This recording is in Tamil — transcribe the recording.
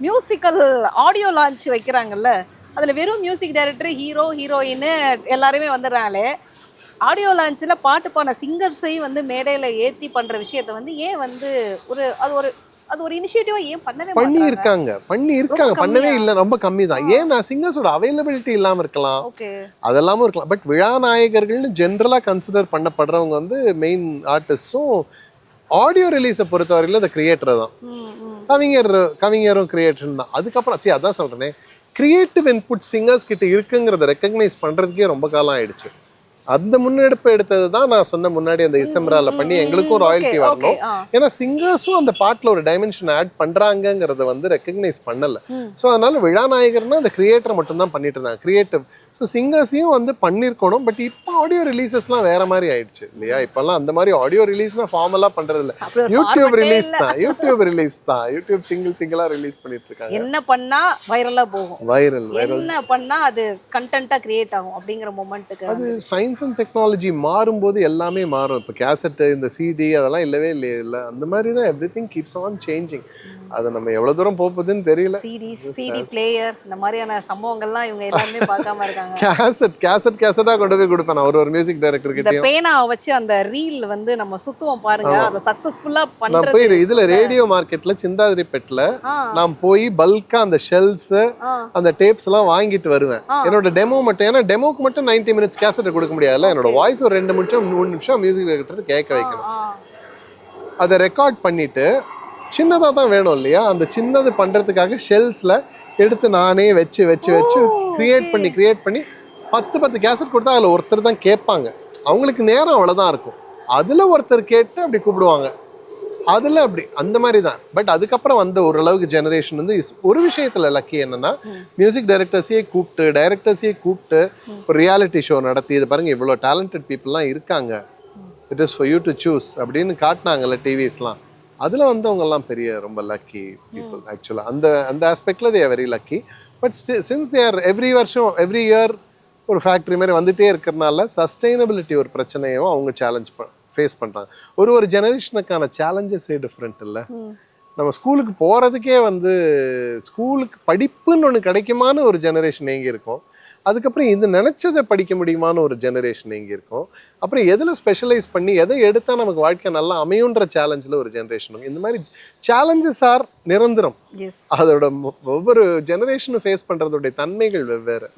மியூசிக்கல் ஆடியோ லான்ச் வைக்கிறாங்கல்ல, அதில் வெறும் மியூசிக் டைரக்டர், ஹீரோ, ஹீரோயின் எல்லாருமே வந்துடுறாங்களே, ஆடியோ லான்ச்சில் பாட்டு பாடின சிங்கர்ஸையும் வந்து மேடையில் ஏற்றி பண்ணுற விஷயத்த வந்து ஏன் வந்து அது ஒரு இனிஷியேட்டிவா ஏன் பண்ணவே பண்ணியிருக்காங்க பண்ணவே இல்லை, ரொம்ப கம்மி தான். ஏன்னா சிங்கர்ஸோட அவைலபிலிட்டி இல்லாமல் இருக்கலாம், அதெல்லாமும் இருக்கலாம். பட் விழாநாயகர்கள்னு ஜென்ரலாக கன்சிடர் பண்ணப்படுறவங்க வந்து மெயின் ஆர்டிஸ்டும் ஆடியோ ரிலீஸை பொறுத்தவரையில் அந்த கிரியேட்டர் தான். கவிஞரும் கிரியேட்டரும் தான். அதுக்கப்புறம் அதான் சொல்றேனே, கிரியேட்டிவ் இன்புட் சிங்கர்ஸ் கிட்ட இருக்குங்கிறத ரெக்கக்னைஸ் பண்றதுக்கே ரொம்ப காலம் ஆயிடுச்சு. அந்த முன்னெடுப்பு எடுத்தது தான் நான் சொன்ன முன்னாடி அந்த இசம்ரால பண்ணி எங்களுக்கும் ராயல்ட்டி வரணும். ஏன்னா சிங்கர்ஸும் அந்த பாட்டுல ஒரு டைமென்ஷன் ஆட் பண்றாங்கிறத வந்து ரெக்கக்னைஸ் பண்ணல. ஸோ அதனால விழாநாயகர்னா அந்த கிரியேட்டர் மட்டும் தான் பண்ணிட்டு இருந்தாங்க, கிரியேட்டிவ். ஸோ சிங்கர்ஸையும் வந்து பண்ணியிருக்கணும். பட் இப்போ ஆடியோ ரிலீசஸ்லாம் வேற மாதிரி ஆயிடுச்சு இல்லையா? இப்பெல்லாம் அந்த மாதிரி ஆடியோ ரிலீஸ்னா ஃபார்மலாக பண்றது இல்லை, யூடியூப் ரிலீஸ் தான். யூடியூப் சிங்கிளா ரிலீஸ் பண்ணிட்டு இருக்காங்க. என்ன பண்ணா வைரலா போகும், வைரல் என்ன பண்ணா அது கண்டென்ட்டா கிரியேட் ஆகும் அப்படிங்கிற மொமெண்ட்டுக்கு அது சயின்ஸ் அண்ட் டெக்னாலஜி மாறும்போது எல்லாமே மாறும். இப்போ கேசட், இந்த சிடி அதெல்லாம் இல்லவே இல்லை. அந்த மாதிரி தான் every thing keeps on changing. அது நம்ம எவ்வளவு தூரம் போகுதுன்னு தெரியல. சிடி பிளேயர் இந்த மாதிரியான சம்பவங்கள்லாம் இவங்க எல்லாருமே பார்க்காம இருக்காங்க. கேசட்டா கொண்டு போய் கொடுப்பேன் ஒரு மியூசிக் டைரக்டர் கிட்ட. இந்த பேனாவை வச்சு அந்த ரீல் வந்து நம்ம சுத்துவோம் பாருங்க, அதை சக்சஸ்ஃபுல்லா பண்றது. போய் இதுல ரேடியோ மார்க்கெட்ல சிந்தாதிரிப்பேட்ல நான் போய் பல்கா அந்த ஷெல்ஸ் அந்த டேப்ஸ் எல்லாம் வாங்கிட்டு வருவேன். என்னோட டெமோ மட்டும், ஏன்னா டெமோக்கு மட்டும் 90 minutes கேசட் கொடுக்க முடியாதுல்ல. என்னோட வாய்ஸ் ஒரு 2 நிமிஷம் 3 நிமிஷம் மியூசிக் டைரக்டர் கேட்க வைக்கணும். அதை ரெக்கார்ட் பண்ணிட்டு சின்னதாக தான் வேணும் இல்லையா, அந்த சின்னது பண்ணுறதுக்காக ஷெல்ஸில் எடுத்து நானே வச்சு கிரியேட் பண்ணி 10 கேசட் கொடுத்தா அதில் ஒருத்தர் தான் கேட்பாங்க. அவங்களுக்கு நேரம் அவ்வளோதான் இருக்கும். அதில் ஒருத்தர் கேட்டு அப்படி கூப்பிடுவாங்க. அதில் அப்படி அந்த மாதிரி தான். பட் அதுக்கப்புறம் வந்த ஓரளவுக்கு ஜெனரேஷன் வந்து ஒரு விஷயத்தில் லக்கி என்னன்னா, மியூசிக் டைரக்டர்ஸையே கூப்பிட்டு ஒரு ரியாலிட்டி ஷோ நடத்தி, இது பாருங்க இவ்வளோ டேலண்டட் பீப்புளெலாம் இருக்காங்க, it is for you to choose அப்படின்னு காட்டினாங்கல்ல டிவிஸ்லாம். அதில் வந்தவங்கெல்லாம் பெரிய ரொம்ப லக்கி பீப்புள் ஆக்சுவலாக. அந்த ஆஸ்பெக்டில் they are very lucky. But since they are every year ஒரு ஃபேக்ட்ரி மாதிரி வந்துகிட்டே இருக்கிறனால சஸ்டைனபிலிட்டி ஒரு பிரச்சனையும் அவங்க ஃபேஸ் பண்ணுறாங்க. ஒரு ஜெனரேஷனுக்கான சேலஞ்சஸே டிஃப்ரெண்ட் இல்லை. நம்ம ஸ்கூலுக்கு போகிறதுக்கே வந்து ஸ்கூலுக்கு படிப்புன்னு ஒன்று கிடைக்குமான்னு ஒரு ஜெனரேஷன் எங்கே இருக்கும். அதுக்கப்புறம் இது நினச்சதை படிக்க முடியுமான்னு ஒரு ஜெனரேஷன் எங்கே இருக்கும். அப்புறம் எதில் ஸ்பெஷலைஸ் பண்ணி எதை எடுத்தால் நமக்கு வாழ்க்கை நல்லா அமையுன்ற சேலஞ்சில் ஒரு ஜெனரேஷனும். இந்த மாதிரி சேலஞ்சஸ் ஆர் நிரந்தரம். அதோட ஒவ்வொரு ஜெனரேஷனும் ஃபேஸ் பண்ணுறதோடைய தன்மைகள் வெவ்வேறு.